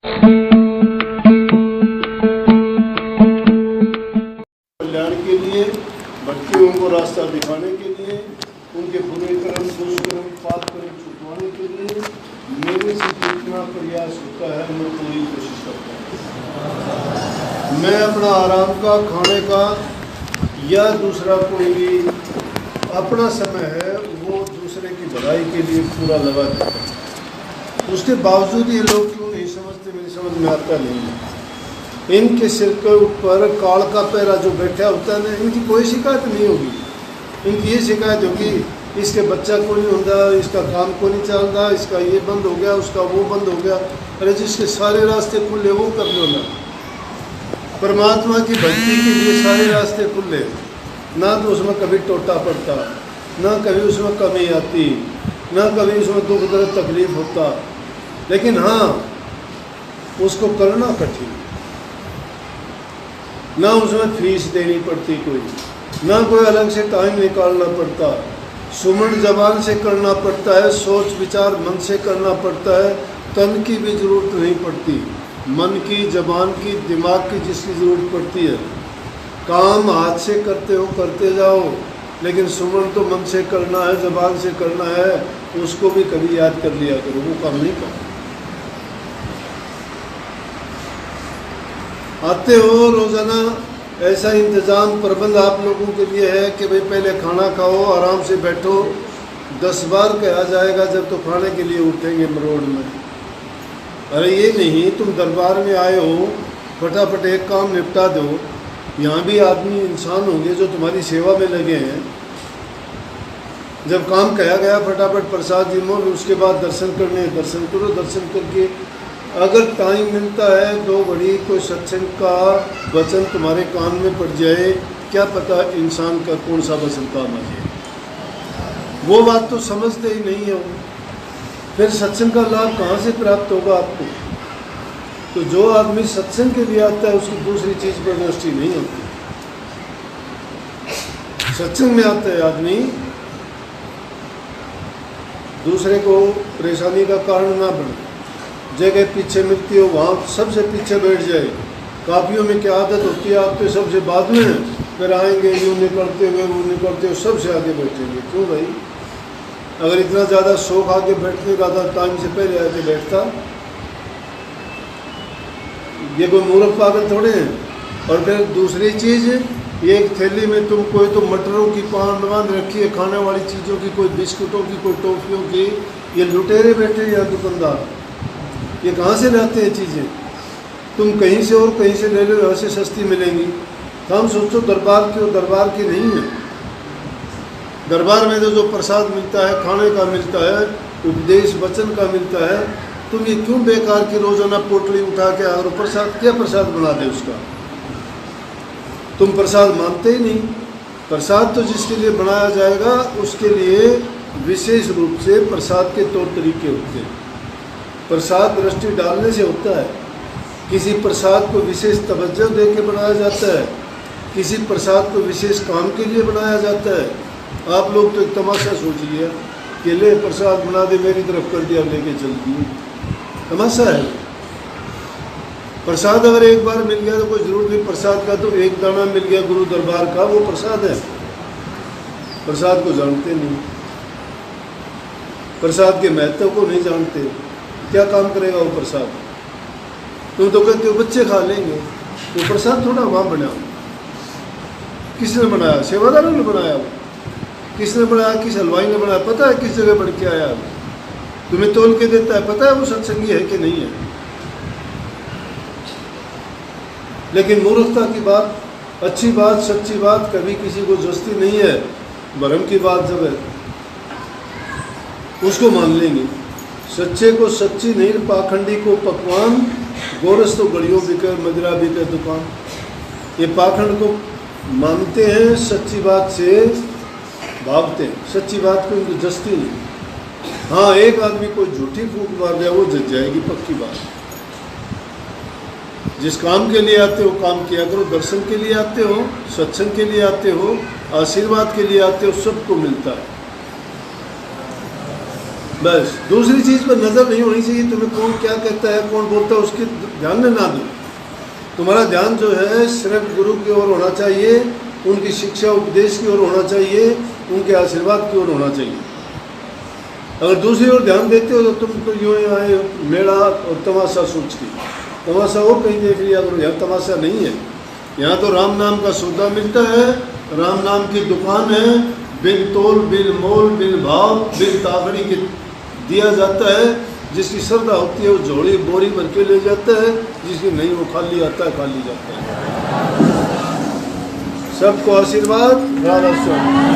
कल्याण के लिए, भटके को रास्ता दिखाने के लिए, उनके बुरे कर्म, दुष्कर्म, पाप कर्म छुटवाने के लिए मेरे से जितना प्रयास होता है मैं पूरी कोशिश करता हूँ। मैं अपना आराम का, खाने का या दूसरा कोई भी अपना समय है वो दूसरे की भलाई के लिए पूरा लगा देता हूँ। उसके बावजूद ये लोग क्यों नहीं समझते, मेरी समझ में आता नहीं है। इनके सिर के ऊपर काल का पैरा जो बैठा होता है ना, इनकी कोई शिकायत नहीं होगी। इनकी ये शिकायत होगी इसके बच्चा को नहीं होता, इसका काम को नहीं चलता, इसका ये बंद हो गया, उसका वो बंद हो गया। अरे जिसके सारे रास्ते खुले वो कर लो ना। परमात्मा की भक्ति के लिए सारे रास्ते खुले, ना तो उसमें कभी टोटा पड़ता, ना कभी उसमें कमी आती, ना कभी उसमें दुख दर्द तकलीफ होता। लेकिन हाँ, उसको करना कठिन, ना उसमें फीस देनी पड़ती कोई, ना कोई अलग से टाइम निकालना पड़ता, सुमन जबान से करना पड़ता है, सोच विचार मन से करना पड़ता है, तन की भी ज़रूरत नहीं पड़ती, मन की, जबान की, दिमाग की जिसकी ज़रूरत पड़ती है। काम हाथ से करते हो, करते जाओ, लेकिन सुमन तो मन से करना है, जबान से करना है। उसको भी कभी याद कर लिया करो, वो काम नहीं करना। आते हो रोज़ाना, ऐसा इंतज़ाम प्रबंध आप लोगों के लिए है कि भाई पहले खाना खाओ, आराम से बैठो। 10 बार कहा जाएगा जब तो खाने के लिए उठेंगे मरोड़ में। अरे ये नहीं तुम दरबार में आए हो, फटाफट एक काम निपटा दो। यहाँ भी आदमी इंसान होंगे जो तुम्हारी सेवा में लगे हैं। जब काम कहा गया फटाफट प्रसाद जिमो, उसके बाद दर्शन करने, दर्शन करो। दर्शन करके अगर टाइम मिलता है 2 घड़ी कोई सत्संग का वचन तुम्हारे कान में पड़ जाए, क्या पता इंसान का कौन सा वचन काम आ जाए। वो बात तो समझते ही नहीं है। फिर सत्संग का लाभ कहाँ से प्राप्त होगा आपको। तो जो आदमी सत्संग के लिए आता है उसकी दूसरी चीज़ पर दृष्टि नहीं होती। सत्संग में आता है आदमी दूसरे को परेशानी का कारण ना बने। जगह पीछे मिलती हो वहाँ सबसे पीछे बैठ जाए। काफियों में क्या आदत होती है, आप तो सबसे बाद में फिर आएंगे, यूँ निकलते हुए वो निकलते हुए सबसे आगे बैठेंगे। क्यों भाई, अगर इतना ज़्यादा शौक आगे बैठने का था टाइम से पहले आके बैठता। ये कोई मूर्ख पागल थोड़े हैं। और फिर दूसरी चीज़, ये एक थैली में तुम कोई तो मटरों की पान रखी है, खाने वाली चीज़ों की, कोई बिस्कुटों की, कोई टॉफियों की। ये लुटेरे बैठे या दुकानदार, ये कहाँ से लाते हैं चीज़ें। तुम कहीं से और कहीं से ले लो, यहाँ से सस्ती मिलेंगी। तो हम सोचो दरबार की, और दरबार की नहीं है। दरबार में तो जो प्रसाद मिलता है, खाने का मिलता है, उपदेश वचन का मिलता है। तुम ये क्यों बेकार की रोजाना पोटली उठा के और प्रसाद, क्या प्रसाद बना दे उसका। तुम प्रसाद मानते ही नहीं। प्रसाद तो जिसके लिए बनाया जाएगा उसके लिए विशेष रूप से प्रसाद के तौर तरीके होते हैं। प्रसाद दृष्टि डालने से होता है। किसी प्रसाद को विशेष तवज्जो दे के बनाया जाता है, किसी प्रसाद को विशेष काम के लिए बनाया जाता है। आप लोग तो एक तमाशा सोच लिया कि ले प्रसाद बना दे, मेरी तरफ कर दिया, लेके चल दिए। तमाशा है। प्रसाद अगर एक बार मिल गया तो कोई जरूरत नहीं प्रसाद का, तो एक दाना मिल गया गुरु दरबार का, वो प्रसाद है। प्रसाद को जानते नहीं, प्रसाद के महत्व को नहीं जानते। क्या काम करेगा वो प्रसाद। तुम तो कहते हो बच्चे खा लेंगे, वो प्रसाद थोड़ा वहाँ बना। किसने बनाया, सेवादारों ने बनाया। किसने बनाया, किस हलवाई ने बनाया, पता है किस जगह बढ़ के आया। तुम्हें तोल के देता है, पता है वो सत्संगी है कि नहीं है। लेकिन मूर्खता की बात, अच्छी बात, सच्ची बात कभी किसी को जस्ती नहीं है। भरम की बात जब है उसको मान लेंगे। सच्चे को सच्ची नहीं, पाखंडी को पकवान। गोरस तो गड़ियों बिके, मदिरा बिके दुकान। ये पाखंड को मानते हैं, सच्ची बात से भागते हैं। सच्ची बात को इनको जस्ती नहीं। हाँ, एक आदमी कोई झूठी फूंक मार दिया वो जज जाएगी, पक्की बात। जिस काम के लिए आते हो काम किया करो। दर्शन के लिए आते हो, सत्संग के लिए आते हो, आशीर्वाद के लिए आते हो, सबको मिलता है। बस दूसरी चीज़ पर नज़र नहीं होनी चाहिए। तुम्हें कौन क्या कहता है, कौन बोलता है, उसके ध्यान में ना दो। तुम्हारा ध्यान जो है सिर्फ गुरु की ओर होना चाहिए, उनकी शिक्षा उपदेश की ओर होना चाहिए, उनके आशीर्वाद की ओर होना चाहिए। अगर दूसरी ओर ध्यान देते हो तो तुम तो यूँ ही आए मेला और तमाशा सोच के, तमाशा और कहीं देख लिया करो। यहाँ तमाशा नहीं है, यहाँ तो राम नाम का सौदा मिलता है, राम नाम की दुकान है, बिन तोल बिन मोल बिन भाव बिन ताकड़ी के दिया जाता है। जिसकी श्रद्धा होती है वो झोली बोरी भर के ले जाता है, जिसकी नहीं वो खाली आता है, खाली जाता है। सबको आशीर्वाद, राधा स्वामी।